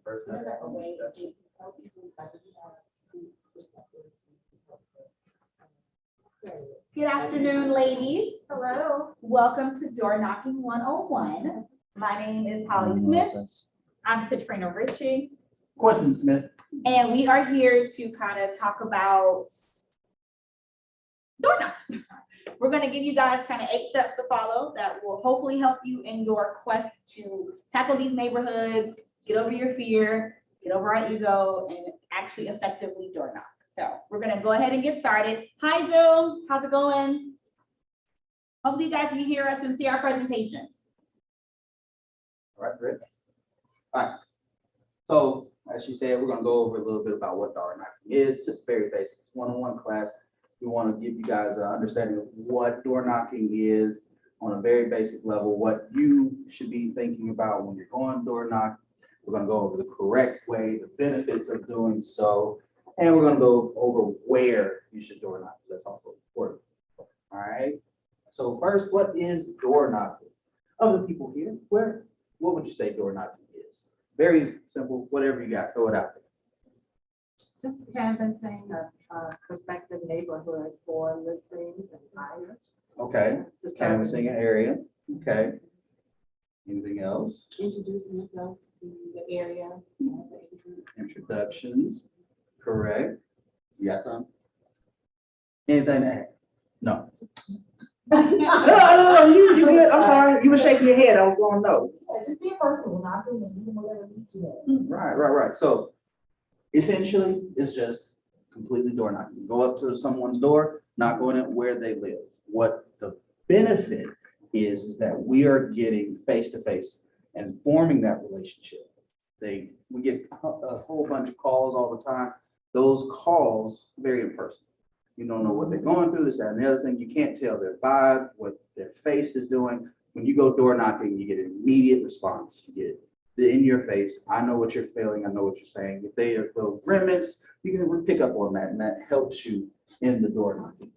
First, good afternoon, ladies. Hello. Welcome to Door Knocking 101. My name is Holly Smith, I'm Katrina Ritchie. Quentin Smith. and we are here to kind of talk about door knocking. We're going to give you guys kind of 8 steps to follow that will hopefully help you in your quest to tackle these neighborhoods, get over your fear, get over our ego, and actually effectively door knock. So we're going to go ahead and get started. Hi, Zoom. How's it going? Hopefully you guys can hear us and see our presentation. All right, great. All right. So, as she said, we're going to go over a little bit about what door knocking is, just very basic. It's one-on-one class. We want to give you guys an understanding of what door knocking is on a very basic level, what you should be thinking about when you're going door knock. We're going to go over the correct way, the benefits of doing so, and we're going to go over where you should door knock. That's also important. All right. So first, what is door knocking? Other people here, what would you say door knocking is? Very simple, whatever you got, throw it out there. Just canvassing a prospective neighborhood for listings and buyers. Okay, To serve- canvassing an area, okay. Anything else? Introducing yourself to the area. Introductions, correct. You got some? Anything to add? No. No, you good. I'm sorry, you were shaking your head, I was going no. Yeah, just be personal, not doing this, you whatever you do. Right. So essentially, it's just completely door knocking. Go up to someone's door, knock on it where they live. What the benefit is that we are getting face-to-face and forming that relationship. We get a whole bunch of calls all the time. Those calls, very impersonal. You don't know what they're going through, this, that, and the other thing. You can't tell their vibe, what their face is doing. When you go door knocking, you get an immediate response. You get the in your face. I know what you're feeling. I know what you're saying. If they are little grimace, you can pick up on that, and that helps you in the door knocking.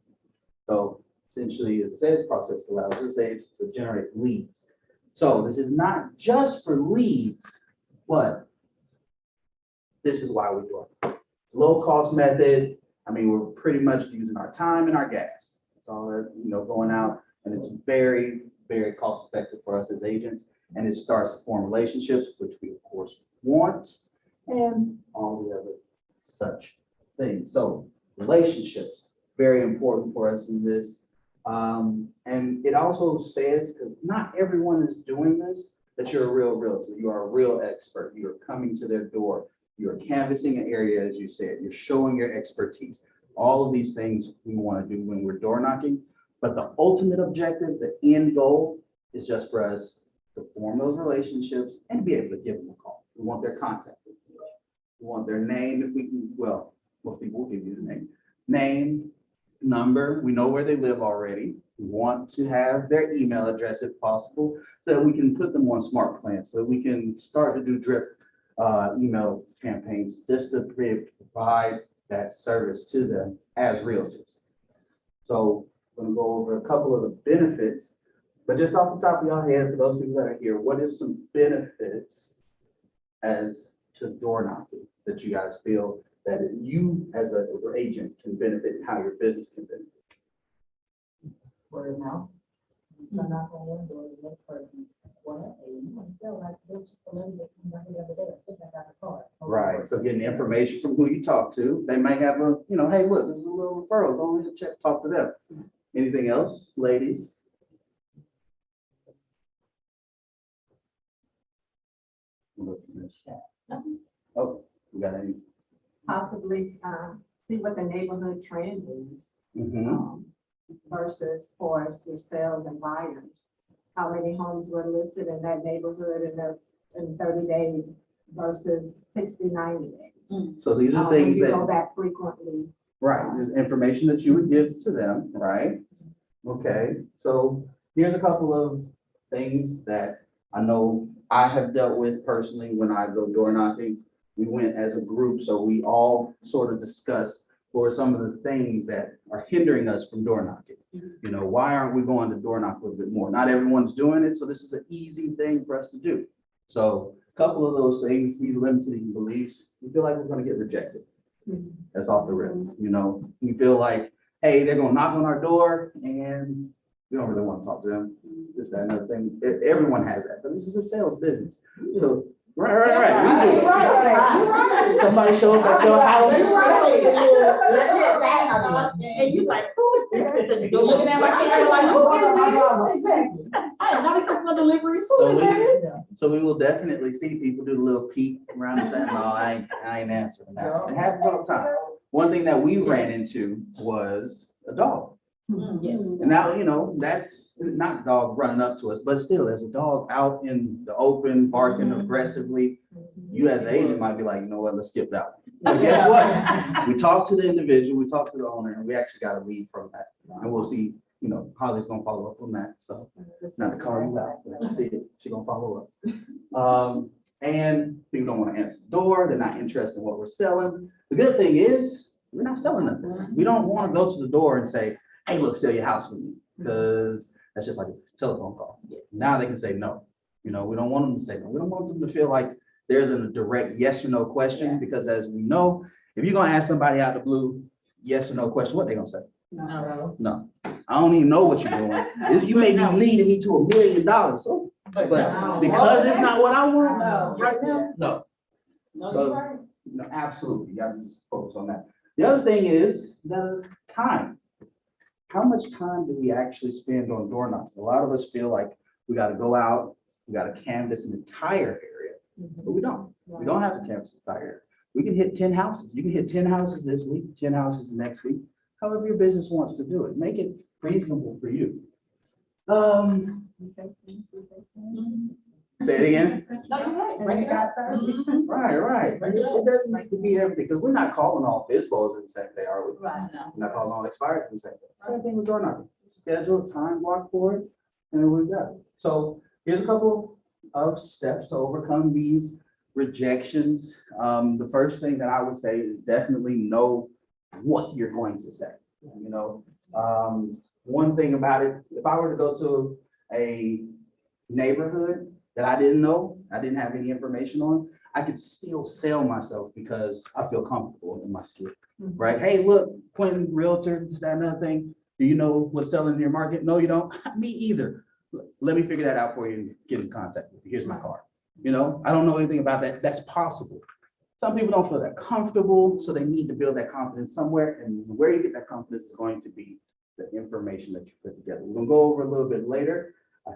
So essentially, as a sales process allows us to generate leads. So this is not just for leads, but this is why we do it. It's a low-cost method. I mean, we're pretty much using our time and our gas. It's all that, going out, and it's very, very cost-effective for us as agents. And it starts to form relationships, which we of course want, and all the other such things. So relationships, very important for us in this. And it also says, because not everyone is doing this, that you're a real realtor. You are a real expert. You are coming to their door. You're canvassing an area, as you said. You're showing your expertise. All of these things we want to do when we're door knocking. But the ultimate objective, the end goal, is just for us to form those relationships and be able to give them a call. We want their contact information. We want their name, if we can, well, most people will give you the name, number. We know where they live already. We want to have their email address if possible, so that we can put them on smart plans, so that we can start to do drip email campaigns just to provide that service to them as realtors. So I'm going to go over a couple of the benefits, but just off the top of your head, for those people that are here, what are some benefits as to door knocking that you guys feel that you as an agent can benefit, and how your business can benefit? Word of mouth. So knock on one door, the next person, well, hey, you want to sell like this, just a little bit, you know, the other day, I think I got a card. Right, so getting information from who you talk to, they might have a, hey, look, there's a little referral, go ahead and check, talk to them. Anything else, ladies? Oh, we got any? Possibly, see what the neighborhood trend is. Mhm. Versus for us your sales and buyers. How many homes were listed in that neighborhood in 30 days versus 60, 90 days. So these are When things you go that, back frequently. right, this is information that you would give to them, right? Okay, so here's a couple of things that I know I have dealt with personally when I go door knocking. We went as a group, so we all sort of discussed what are some of the things that are hindering us from door knocking. Why aren't we going to door knock a little bit more? Not everyone's doing it, so this is an easy thing for us to do. So couple of those things, these limiting beliefs, we feel like we're gonna get rejected. That's off the rip, you know, we feel like, hey, they're gonna knock on our door and we don't really want to talk to them. This, that, and another thing. Everyone has that, but this is a sales business. So, right. You're right. Somebody show up at your house. And you like, who is this? You're looking at my camera like, who is this? I am not expecting a delivery. So we will definitely see people do the little peek around the thing. No, I ain't answering that. It happens all the time. One thing that we ran into was a dog. And now, you know, that's not a dog running up to us, but still, there's a dog out in the open, barking aggressively. You as an agent might be like, you know what, let's skip that one. But guess what? We talked to the individual, we talked to the owner, and we actually got a lead from that. And we'll see, you know, Holly's gonna follow up on that, so not to call you out, but see it, she gonna follow up. And people don't want to answer the door, they're not interested in what we're selling. The good thing is, we're not selling nothing. We don't want to go to the door and say, hey, look, sell your house with me, because that's just like a telephone call. Now they can say no. You know, we don't want them to say no. We don't want them to feel like there's a direct yes or no question, because as we know, if you're gonna ask somebody out the blue, yes or no question, what they gonna say? No. I don't even know what you're doing. You may be leading me to $1 million, but because it's not what I want right now, no. So, no, absolutely, you gotta just focus on that. The other thing is the time. How much time do we actually spend on door knocking? A lot of us feel like we gotta go out, we gotta canvass an entire area, but we don't. We don't have to canvass the entire area. We can hit 10 houses. You can hit 10 houses this week, 10 houses next week, however your business wants to do it. Make it reasonable for you. Say it again. Right. It doesn't make to be everything, because we're not calling all FISBOs in the same day, are we? Right, no. We're not calling all expires in the same day. Same thing with door knocking. Schedule a time block for it, and then we've got it. So here's a couple of steps to overcome these rejections. The first thing that I would say is definitely know what you're going to say. You know, one thing about it, if I were to go to a neighborhood that I didn't know, I didn't have any information on, I could still sell myself because I feel comfortable in my skill, right? Hey, look, Quentin, realtor, is that another thing? Do you know what's selling in your market? No, you don't. Me either. Let me figure that out for you and get in contact with you. Here's my card. You know, I don't know anything about that. That's possible. Some people don't feel that comfortable, so they need to build that confidence somewhere. And where you get that confidence is going to be the information that you put together. We're gonna go over a little bit later. I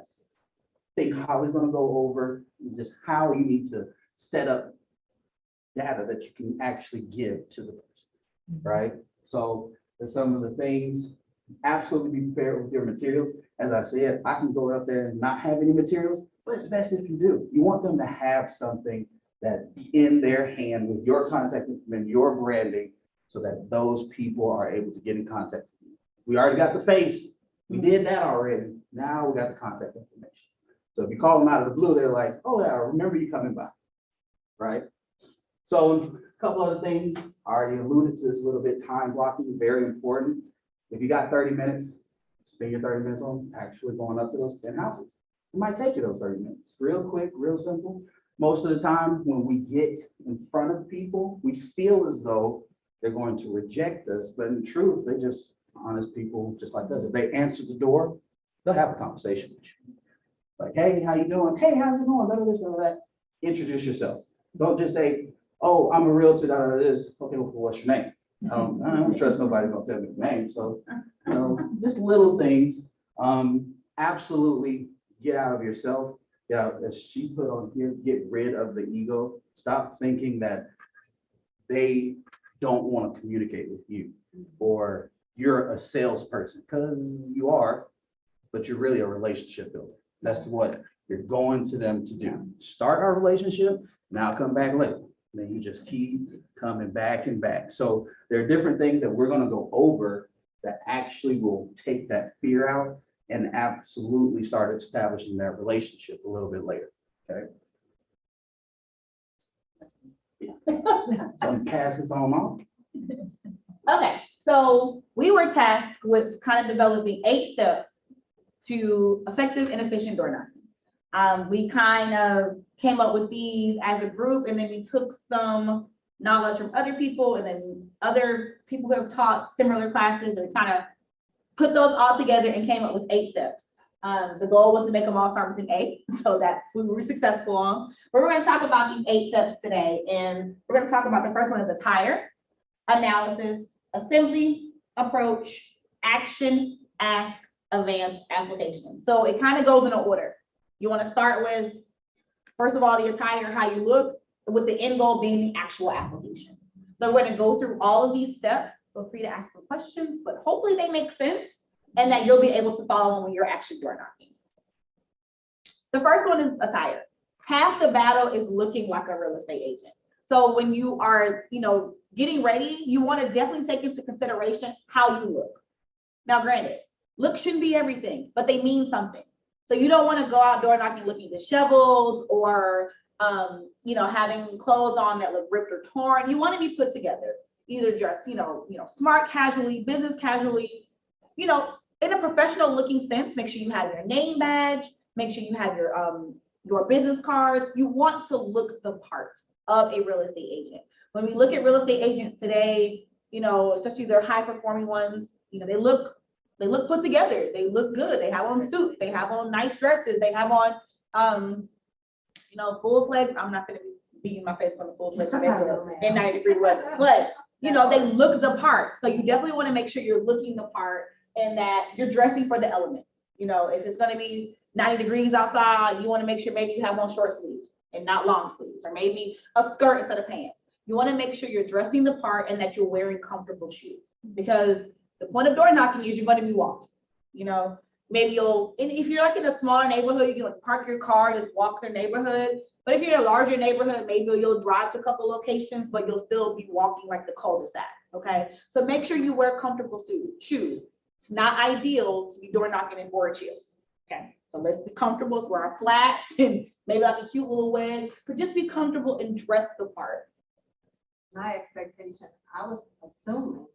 think Holly's gonna go over just how you need to set up data that you can actually give to the person, right? So there's some of the things, absolutely be prepared with your materials. As I said, I can go up there and not have any materials, but it's best if you do. You want them to have something that in their hand with your contact information, your branding, so that those people are able to get in contact with you. We already got the face. We did that already. Now we got the contact information. So if you call them out of the blue, they're like, oh yeah, I remember you coming by, right? So a couple other things, I already alluded to this a little bit, time blocking, very important. If you got 30 minutes, spend your 30 minutes on actually going up to those 10 houses. It might take you those 30 minutes, real quick, real simple. Most of the time when we get in front of people, we feel as though they're going to reject us, but in truth, they're just honest people just like us. If they answer the door, they'll have a conversation with you. Like, hey, how you doing? Hey, how's it going? None of this, none of that. Introduce yourself. Don't just say, oh, I'm a realtor, none of this. Okay, well, what's your name? I don't trust nobody gonna tell me the name. So, you know, just little things. Absolutely get out of yourself. Get out, as she put on here, get rid of the ego. Stop thinking that they don't want to communicate with you or you're a salesperson, because you are, but you're really a relationship builder. That's what you're going to them to do. Start our relationship, now come back later. Then you just keep coming back and back. So there are different things that we're going to go over that actually will take that fear out and absolutely start establishing that relationship a little bit later. Okay. So I'm pass this on off. Okay, so we were tasked with kind of developing 8 steps to effective and efficient door knocking. We kind of came up with these as a group, and then we took some knowledge from other people and then other people who have taught similar classes, and kind of put those all together and came up with 8 steps. The goal was to make them all start with an A, so that's what we were successful on. But we're going to talk about these 8 steps today, and we're going to talk about the first one is attire, analysis, assembly, approach, action, ask, advance, application. So it kind of goes in an order. You want to start with, first of all, the attire, how you look, with the end goal being the actual application. So we're going to go through all of these steps. Feel free to ask for questions, but hopefully they make sense and that you'll be able to follow them when you're actually door knocking. The first one is attire. Half the battle is looking like a real estate agent. So when you are, getting ready, you want to definitely take into consideration how you look. Now, granted, look shouldn't be everything, but they mean something. So you don't want to go out door knocking looking disheveled or, having clothes on that look ripped or torn. You want to be put together, either dressed, smart casually, business casually, in a professional looking sense. Make sure you have your name badge. Make sure you have your business cards. You want to look the part of a real estate agent. When we look at real estate agents today, especially their high performing ones, they look put together. They look good. They have on suits. They have on nice dresses. They have on, full fledged. I'm not going to be beating my face on the full fledged in 90-degree weather, but they look the part. So you definitely want to make sure you're looking the part and that you're dressing for the elements. If it's going to be 90 degrees outside, you want to make sure maybe you have on short sleeves and not long sleeves, or maybe a skirt instead of pants. You want to make sure you're dressing the part and that you're wearing comfortable shoes, because the point of door knocking is you're going to be walking. Maybe and if you're like in a smaller neighborhood, you can park your car, just walk the neighborhood. But if you're in a larger neighborhood, maybe you'll drive to a couple locations, but you'll still be walking like the cul-de-sac. Okay, so make sure you wear comfortable shoes. It's not ideal to be door knocking in board heels. Okay, so let's be comfortable. Let's wear our flats and maybe like a cute little wedge, but just be comfortable and dress the part. My expectation, I was assuming,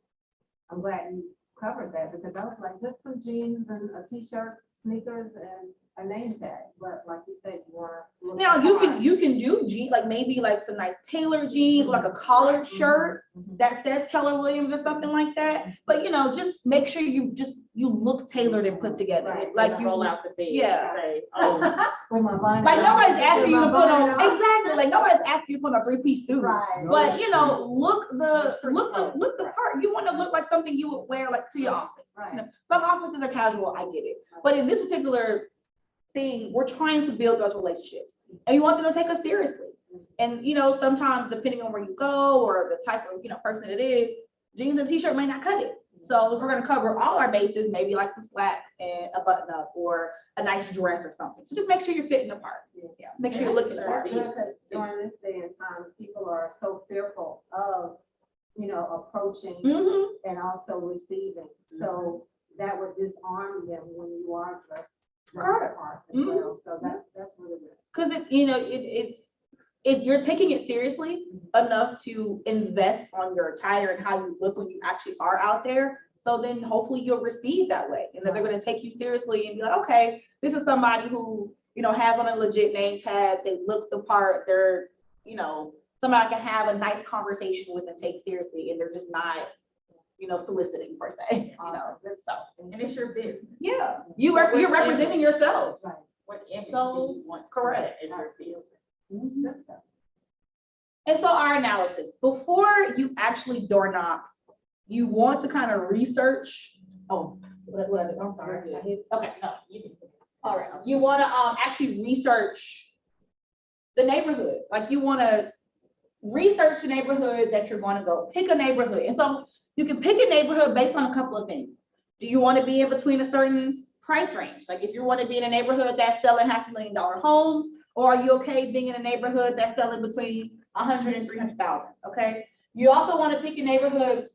I'm glad you covered that, because I was like, just some jeans and a t-shirt, sneakers, and a name tag. But like you said, you want to now you can do jeans, like maybe like some nice tailored jeans, like a collared shirt that says Keller Williams or something like that. But just make sure you look tailored and put together. Right. Like you roll out the bed. Yeah. Say, with my binder. Like nobody's asking you to put on With my exactly. Like nobody's asking you to put on a 3-piece suit. Right. But look the part. You want to look like something you would wear like to your office. Right. Some offices are casual, I get it. But in this particular thing, we're trying to build those relationships, and you want them to take us seriously. And sometimes depending on where you go or the type of person it is, jeans and t-shirt may not cut it. So if we're going to cover all our bases, maybe like some slacks and a button up or a nice dress or something. So just make sure you're fitting the part. Yeah. Make sure you're looking the part. Because during this day and time, people are so fearful of, approaching and also receiving. So that would disarm them when you are dressed the part as well. So that's really good. Because if you're taking it seriously enough to invest on your attire and how you look when you actually are out there, so then hopefully you'll receive that way, and that they're going to take you seriously and be like, okay, this is somebody who has on a legit name tag. They look the part. They're somebody I can have a nice conversation with and take seriously, and they're just not soliciting per se. So And it's your business. yeah, you're representing yourself. Right. What image So, do you want? correct. In your business? Good stuff. And so our analysis, before you actually door knock, you want to kind of research. Oh, I'm sorry. Okay, no, you can. All right. You want to actually research the neighborhood. Like you want to research the neighborhood that you're going to go. Pick a neighborhood. And so you can pick a neighborhood based on a couple of things. Do you want to be in between a certain price range? Like if you want to be in a neighborhood that's selling $500,000 homes, or are you okay being in a neighborhood that's selling between 100 and 300,000? Okay. You also want to pick a neighborhood.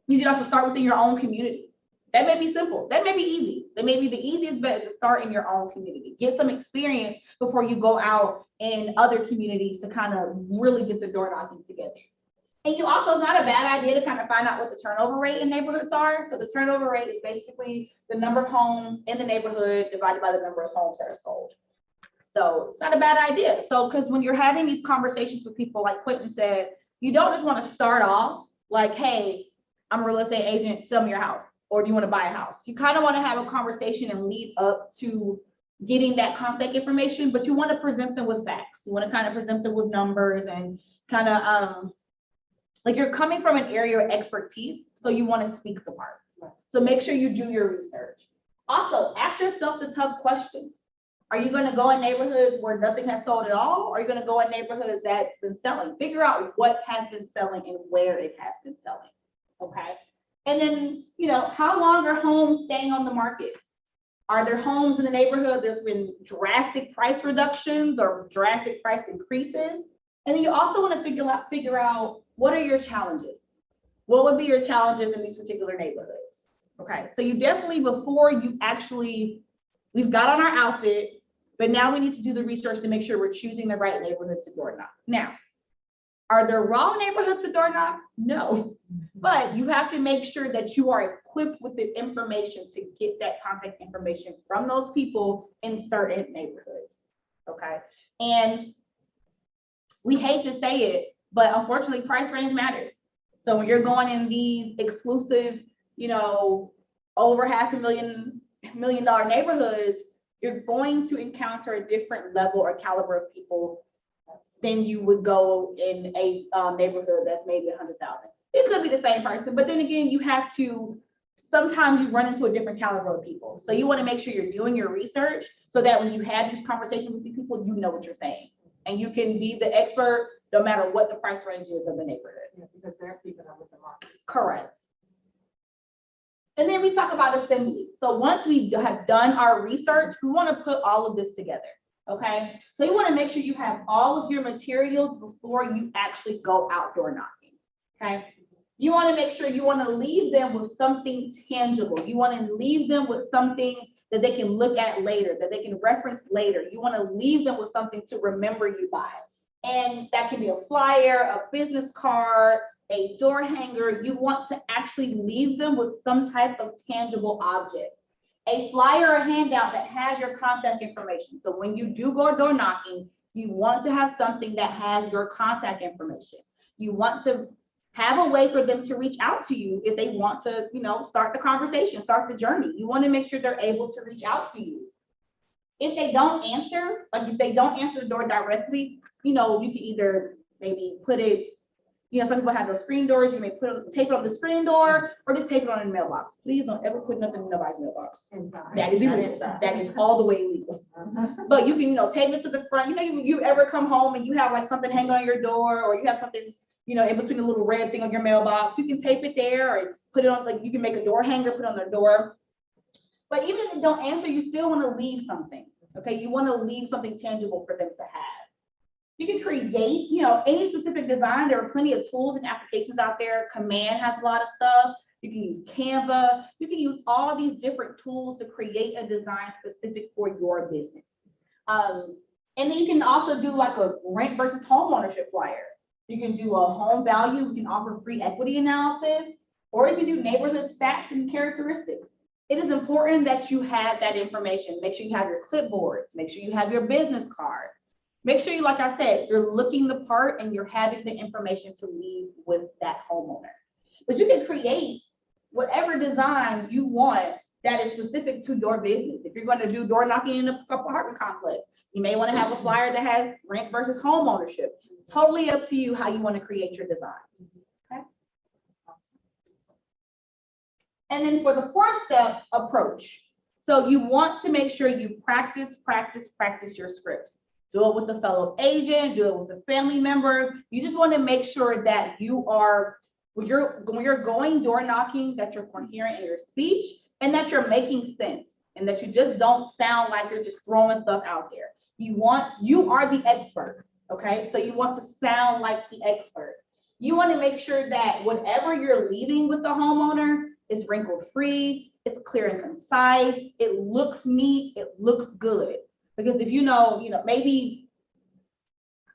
You can also start within your own community. That may be simple. That may be easy. That may be the easiest bet to start in your own community. Get some experience before you go out in other communities to kind of really get the door knocking together. And you also, it's not a bad idea to kind of find out what the turnover rate in neighborhoods are. So the turnover rate is basically the number of homes in the neighborhood divided by the number of homes that are sold. So it's not a bad idea. So, because when you're having these conversations with people, like Quentin said, you don't just want to start off like, hey, I'm a real estate agent, sell me your house, or do you want to buy a house? You kind of want to have a conversation and lead up to getting that contact information, but you want to present them with facts. You want to kind of present them with numbers and kind of like you're coming from an area of expertise, so you want to speak the part. So make sure you do your research. Also, ask yourself the tough questions. Are you going to go in neighborhoods where nothing has sold at all? Or are you going to go in neighborhoods that's been selling? Figure out what has been selling and where it has been selling. Okay. And then, how long are homes staying on the market? Are there homes in the neighborhood there's been drastic price reductions or drastic price increases? And then you also want to figure out what are your challenges? What would be your challenges in these particular neighborhoods? Okay, so you definitely, before you actually, we've got on our outfit, but now we need to do the research to make sure we're choosing the right neighborhood to door knock. Now, are there wrong neighborhoods to door knock? No, but you have to make sure that you are equipped with the information to get that contact information from those people in certain neighborhoods, okay? And we hate to say it, but unfortunately, price range matters. So when you're going in these exclusive, over $500,000 neighborhoods, you're going to encounter a different level or caliber of people than you would go in a neighborhood that's maybe 100,000. It could be the same person, but then again, sometimes you run into a different caliber of people. So you want to make sure you're doing your research so that when you have these conversations with these people, you know what you're saying. And you can be the expert no matter what the price range is of the neighborhood. Yeah, because they're keeping up with the market. Correct. And then we talk about assembly. So once we have done our research, we want to put all of this together, okay? So you want to make sure you have all of your materials before you actually go outdoor knocking, okay? You want to make sure you want to leave them with something tangible. You want to leave them with something that they can look at later, that they can reference later. You want to leave them with something to remember you by. And that can be a flyer, a business card, a door hanger. You want to actually leave them with some type of tangible object. A flyer or handout that has your contact information. So when you do go door knocking, you want to have something that has your contact information. You want to have a way for them to reach out to you if they want to, start the conversation, start the journey. You want to make sure they're able to reach out to you. If they don't answer, if they don't answer the door directly, you can either maybe put it, some people have those screen doors, you may tape it on the screen door or just tape it on the mailbox. Please don't ever put nothing in nobody's mailbox. That is illegal. That is all the way illegal. But you can, tape it to the front. You ever come home and you have like something hanging on your door, or you have something, in between the little red thing on your mailbox, you can tape it there or put it on, you can make a door hanger, put it on their door. But even if they don't answer, you still want to leave something, okay? You want to leave something tangible for them to have. You can create, any specific design. There are plenty of tools and applications out there. Command has a lot of stuff. You can use Canva. You can use all these different tools to create a design specific for your business. And then you can also do like a rent versus home ownership flyer. You can do a home value. You can offer free equity analysis, or you can do neighborhood stats and characteristics. It is important that you have that information. Make sure you have your clipboards. Make sure you have your business card. Make sure you, like I said, you're looking the part and you're having the information to leave with that homeowner. But you can create whatever design you want that is specific to your business. If you're going to do door knocking in a apartment complex, you may want to have a flyer that has rent versus home ownership. Totally up to you how you want to create your design. Okay. And then for the 4-step approach, so you want to make sure you practice your scripts. Do it with a fellow agent, do it with a family member. You just want to make sure that you are, when you're going door knocking, that you're coherent in your speech and that you're making sense and that you just don't sound like you're just throwing stuff out there. You are the expert, okay? So you want to sound like the expert. You want to make sure that whatever you're leaving with the homeowner is wrinkle free, it's clear and concise, it looks neat, it looks good. Because if maybe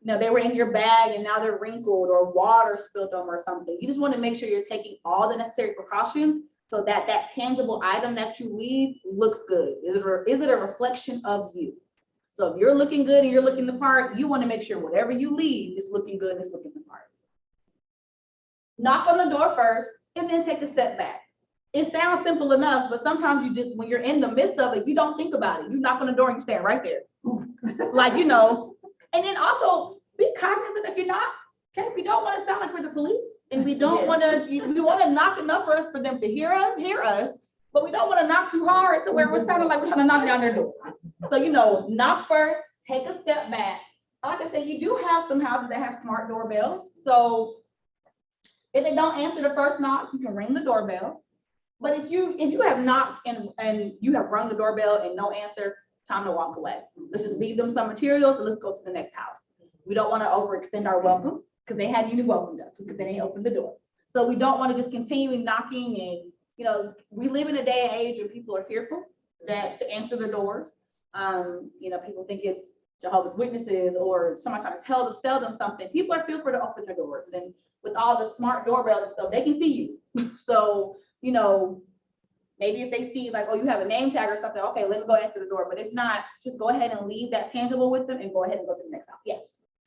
they were in your bag and now they're wrinkled or water spilled on them or something. You just want to make sure you're taking all the necessary precautions so that that tangible item that you leave looks good. Is it a reflection of you? So if you're looking good and you're looking the part, you want to make sure whatever you leave is looking good and is looking the part. Knock on the door first and then take a step back. It sounds simple enough, but sometimes you just, when you're in the midst of it, you don't think about it. You knock on the door and you stand right there. Like, you know, and then also be cognizant if you're not, okay, we don't want to sound like we're the police and we don't want to, we want to knock enough for us for them to hear us, but we don't want to knock too hard to where we're sounding like we're trying to knock down their door. So, you know, knock first, take a step back. Like I said, you do have some houses that have smart doorbells. So if they don't answer the first knock, you can ring the doorbell. But if you have knocked and you have rung the doorbell and no answer, time to walk away. Let's just leave them some materials and let's go to the next house. We don't want to overextend our welcome because they hadn't even welcomed us because they didn't open the door. So we don't want to just continue knocking and, you know, we live in a day and age where people are fearful that to answer their doors. You know, people think it's Jehovah's Witnesses or somebody trying to sell them something. People are fearful to open their doors, and with all the smart doorbells and stuff, they can see you. So, you know, maybe if they see like, oh, you have a name tag or something, okay, let me go answer the door. But if not, just go ahead and leave that tangible with them and go ahead and go to the next house. Yeah.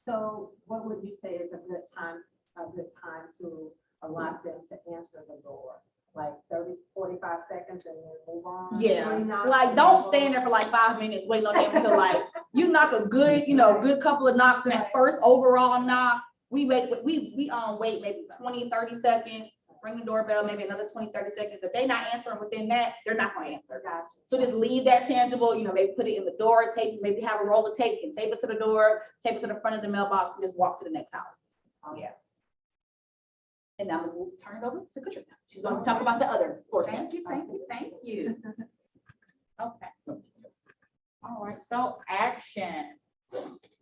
So what would you say is a good time to allot them to answer the door? Like 30, 45 seconds and then move on? Yeah, like don't stand there for like 5 minutes waiting on them until like you knock a good, you know, good couple of knocks in that first overall knock. We wait maybe 20, 30 seconds, ring the doorbell, maybe another 20, 30 seconds. If they're not answering within that, they're not going to answer. Gotcha. So just leave that tangible, you know, maybe put it in the door, tape, maybe have a roll of tape and tape it to the door, tape it to the front of the mailbox, and just walk to the next house. Yeah. And now we'll turn it over to Katrina. She's going to talk about the other portion. Thank you. Okay. All right, so action.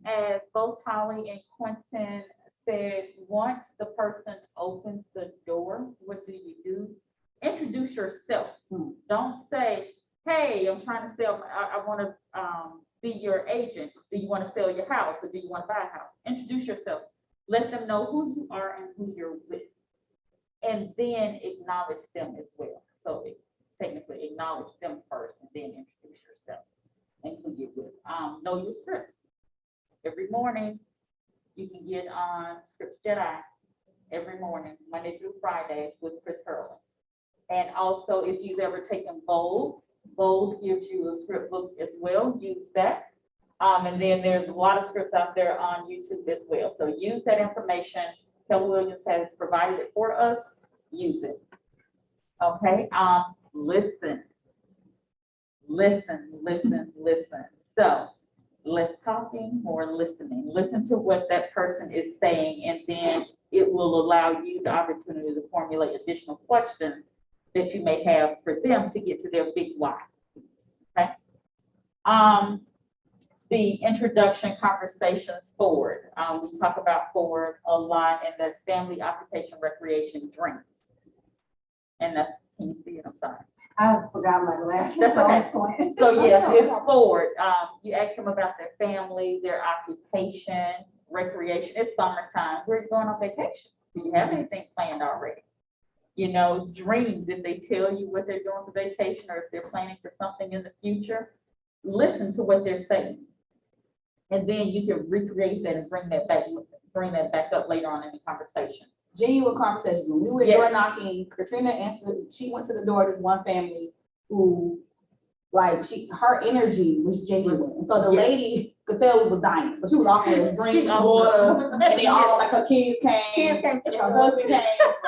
As both Holly and Quentin said, once the person opens the door, what do? Introduce yourself. Don't say, hey, I'm trying to sell, I want to be your agent. Do you want to sell your house or do you want to buy a house? Introduce yourself. Let them know who you are and who you're with. And then acknowledge them as well. So technically acknowledge them first and then introduce yourself and who you're with. Know your scripts. Every morning you can get on Scripts Jedi every morning, Monday through Friday with Chris Hurley. And also if you've ever taken Bold gives you a script book as well. Use that. And then there's a lot of scripts out there on YouTube as well. So use that information. Keller Williams has provided it for us. Use it. Okay. Listen. So less talking, more listening. Listen to what that person is saying, and then it will allow you the opportunity to formulate additional questions that you may have for them to get to their big why. Okay. The introduction conversations forward. We talk about forward a lot, and that's family, occupation, recreation, dreams. And that's, can you see it? I'm sorry. I forgot my glasses. That's okay. So yes, it's forward. You ask them about their family, their occupation, recreation. It's summertime. Where are you going on vacation? Do you have anything planned already? You know, dreams, if they tell you what they're doing for vacation or if they're planning for something in the future, listen to what they're saying. And then you can recreate that and bring that back up later on in the conversation. Genuine conversations. When we were door knocking, Katrina answered, she went to the door of this one family who, like, her energy was genuine. And so the lady could tell we was dying. So she was offering us drinks, water, and they all, like, her kids came, and her husband came.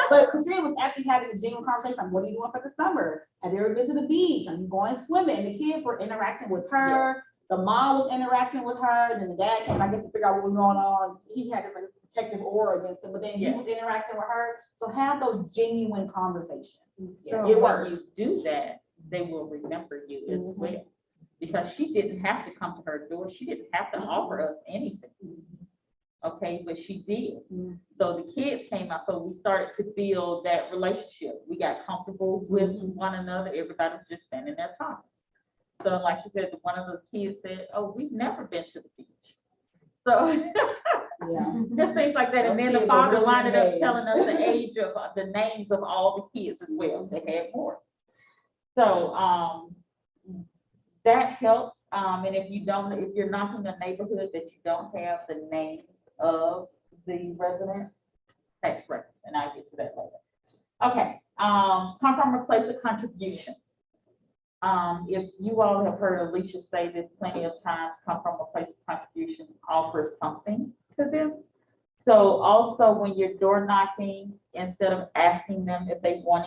But Katrina was actually having a genuine conversation, like, what are you doing for the summer? Have you ever visited the beach? Are you going swimming? And the kids were interacting with her. The mom was interacting with her, and then the dad came, I guess, to figure out what was going on. He had this protective aura against him, but then he was interacting with her. So have those genuine conversations. So It when works. you do that, they will remember you as well. Because she didn't have to come to her door. She didn't have to offer us anything. Okay, but she did. So the kids came out, so we started to build that relationship. We got comfortable with one another. Everybody was just standing there talking. So like she said, one of the kids said, oh, we've never been to the beach. So just things like that. And then the father lined up telling us the age of the names of all the kids as well. They had more. So that helps. And if you're knocking a neighborhood that you don't have the names of the residents, tax records, and I'll get to that later. Okay, come from a place of contribution. If you all have heard Alicia say this plenty of times, come from a place of contribution offers something to them. So also when you're door knocking, instead of asking them if they want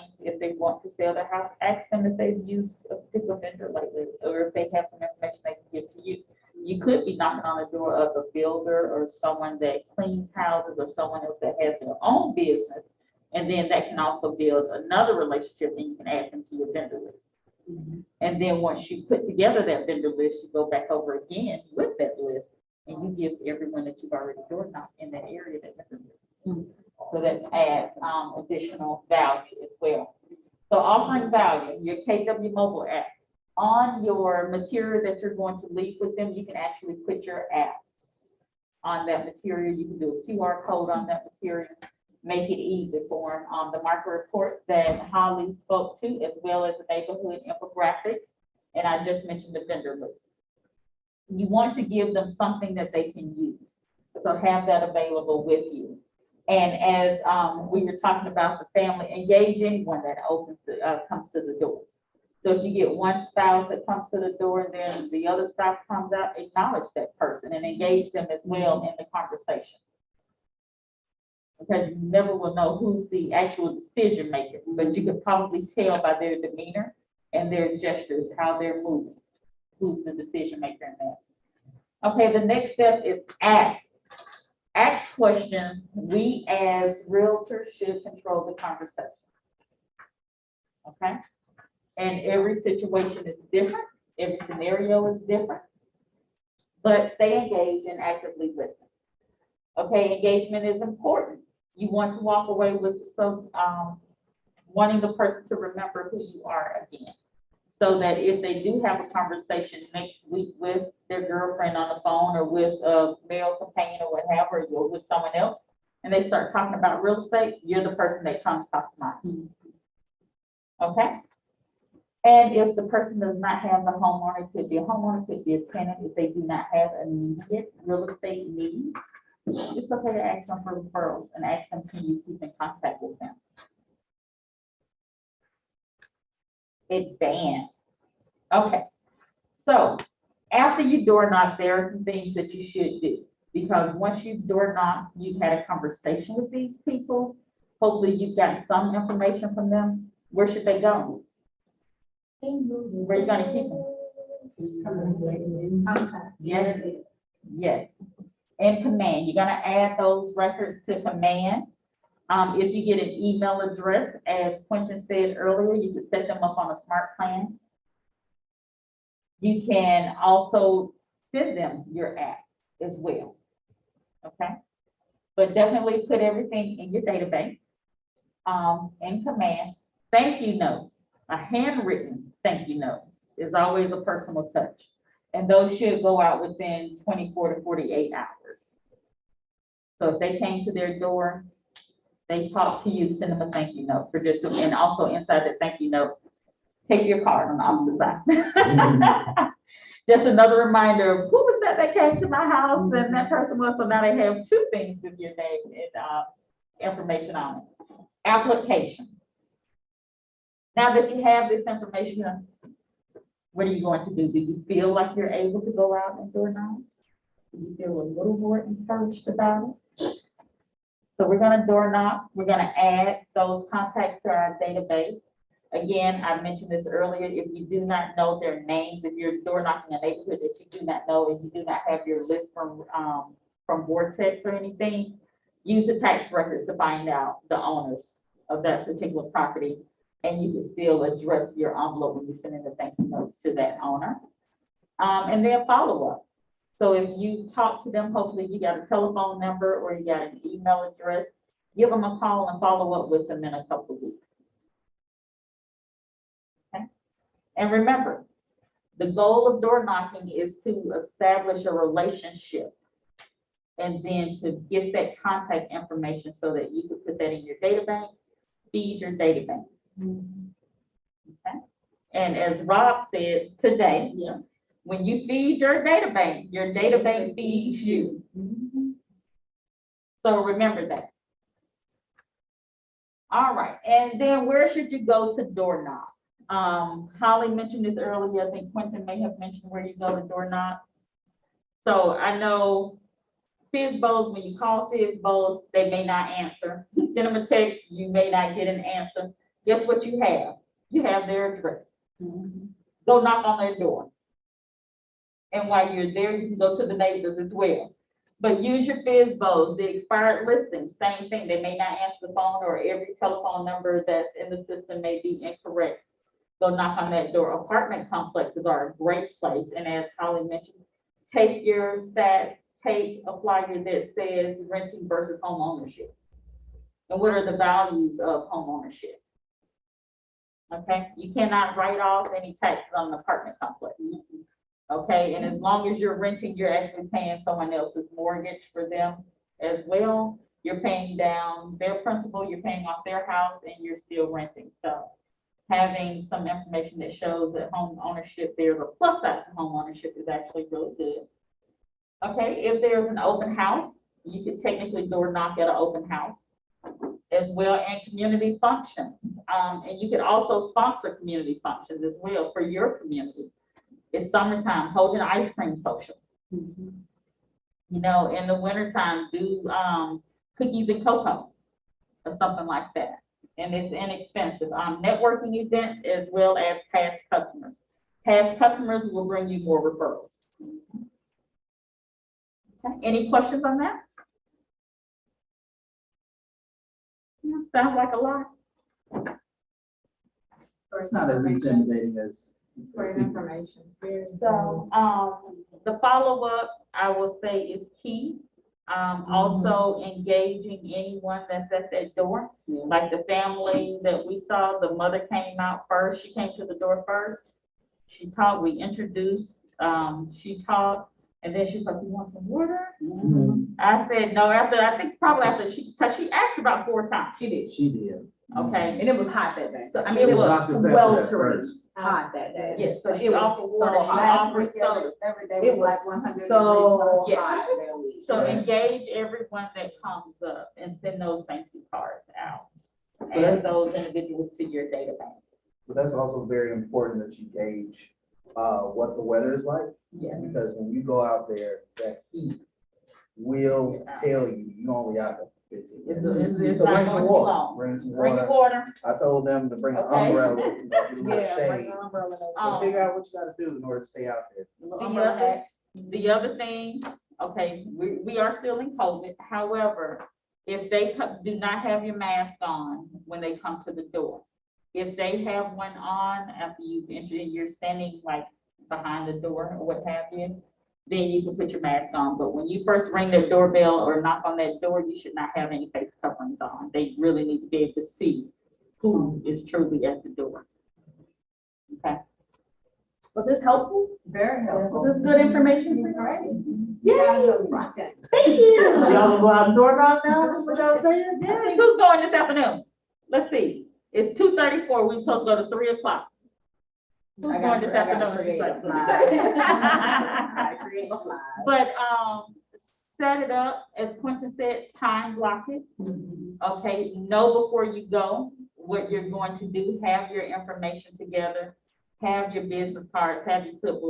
to sell their house, ask them if they've used a particular vendor lately, or if they have some information they can give to you. You could be knocking on the door of a builder or someone that cleans houses or someone else that has their own business. And then that can also build another relationship and you can add them to your vendor list. And then once you put together that vendor list, you go back over again with that list and you give everyone that you've already door knocked in that area that vendor list. So that adds additional value as well. So offering value, your KW mobile app. On your material that you're going to leave with them, you can actually put your app on that material. You can do a QR code on that material, make it easy for them. The market reports that Holly spoke to, as well as the neighborhood infographics, and I just mentioned the vendor list. You want to give them something that they can use, so have that available with you. And as we were talking about the family, engage anyone that comes to the door. So if you get one spouse that comes to the door and then the other spouse comes out, acknowledge that person and engage them as well in the conversation. Because you never will know who's the actual decision maker, but you could probably tell by their demeanor and their gestures, how they're moving, who's the decision maker in that. Okay, the next step is ask. Ask questions. We as realtors should control the conversation. Okay? And every situation is different. Every scenario is different. But stay engaged and actively listen. Okay, engagement is important. You want to walk away with wanting the person to remember who you are again. So that if they do have a conversation next week with their girlfriend on the phone or with a male companion or whatever, or with someone else, and they start talking about real estate, you're the person that comes top of mind. Okay? And if the person does not have the homeowner, it could be a homeowner, could be a tenant, if they do not have immediate real estate needs, it's okay to ask them for referrals and ask them, can you keep in contact with them? Advance. Okay, so after you door knock, there are some things that you should do, because once you door knock, you've had a conversation with these people. Hopefully you've gotten some information from them. Where should they go? Where are you going to keep them? Yes, yes. And command, you're going to add those records to command. If you get an email address, as Quentin said earlier, you can set them up on a smart plan. You can also send them your app as well. Okay, but definitely put everything in your database. In command, thank you notes, a handwritten thank you note is always a personal touch. And those should go out within 24 to 48 hours. So if they came to their door, they talked to you, send them a thank you note for just, and also inside the thank you note, take your card on the opposite side. Just another reminder of who was that came to my house and that person was, so now they have two things with your name and information on it. Application. Now that you have this information, what are you going to do? Do you feel like you're able to go out and door knock? Do you feel a little more encouraged about it? So we're going to door knock. We're going to add those contacts to our database. Again, I mentioned this earlier. If you do not know their names, if you're door knocking a neighborhood that you do not know and you do not have your list from Vortex or anything, use the tax records to find out the owners of that particular property. And you can still address your envelope when you send in the thank you notes to that owner. And then follow up. So if you talk to them, hopefully you got a telephone number or you got an email address, give them a call and follow up with them in a couple of weeks. Okay. And remember, the goal of door knocking is to establish a relationship and then to get that contact information so that you can put that in your database, feed your database. Okay. And as Rob said today, When you feed your data bank feeds you. So remember that. All right, and then where should you go to door knock? Holly mentioned this earlier. I think Quentin may have mentioned where you go to door knock. So I know Fizbo's, when you call Fizbo's, they may not answer. Send them a text, you may not get an answer. Guess what you have? You have their address. Go knock on their door. And while you're there, you can go to the neighbors as well. But use your Fizbo's, the expired listings, same thing. They may not answer the phone, or every telephone number that's in the system may be incorrect. Go knock on that door. Apartment complexes are a great place. And as Holly mentioned, take your stats, take a flyer that says renting versus home ownership. And what are the values of home ownership? Okay, you cannot write off any taxes on an apartment complex. Okay, and as long as you're renting, you're actually paying someone else's mortgage for them as well. You're paying down their principal, you're paying off their house, and you're still renting. So having some information that shows that home ownership, there's a plus side to home ownership, is actually really good. Okay, if there's an open house, you could technically door knock at an open house as well, and community functions. And you could also sponsor community functions as well for your community. It's summertime, hold an ice cream social. You know, in the wintertime, do cookies and cocoa or something like that. And it's inexpensive. Networking events as well as past customers. Past customers will bring you more referrals. Okay. Any questions on that? Yeah, sounds like a lot. It's not as intimidating as. For information. So the follow-up, I will say, is key. Also engaging anyone that's at that door. Like the family that we saw, the mother came out first. She came to the door first. She talked, we introduced, she talked, and then she's like, "You want some water?" I said, no, I think probably after because she asked about 4 times. She did. She did. Okay. And it was hot that day. So, I mean, it was Dr. Pepper at first. hot that day. Yeah, so she It was offered water, so she hot. offered sodas. Every day It was was like 100 so degrees. hot that week. So Right. engage everyone that comes up and send those thank you cards out. But Add those individuals to your database. But that's also very important that you gauge what the weather is like, Yes. because when you go out there, that heat will tell you, you only out there 15 It's, minutes. it's So not bring going some too water, long. bring some Bring your water. water. I told them to bring an Okay. umbrella, you know, get a little Yeah, bring shade. an umbrella. So figure out what you gotta do in order to stay out there. The other thing, okay, we are still in COVID. However, if they do not have your mask on when they come to the door, if they have one on after you've entered, you're standing like behind the door or what have you, then you can put your mask on. But when you first ring their doorbell or knock on that door, you should not have any face coverings on. They really need to be able to see who is truly at the door. Okay. Was this helpful? Very helpful. Was this good information for you? Yay. Thank you. So y'all gonna go out and door knock now? That's what y'all saying? Yes, who's going this afternoon? Let's see. It's 2:34. We're supposed to go to 3 o'clock. Who's going this afternoon? She's like, Create a fly. but set it up, as Quentin said, time block it. Okay, know before you go what you're going to do. Have your information together. Have your business cards. Have your clipboard.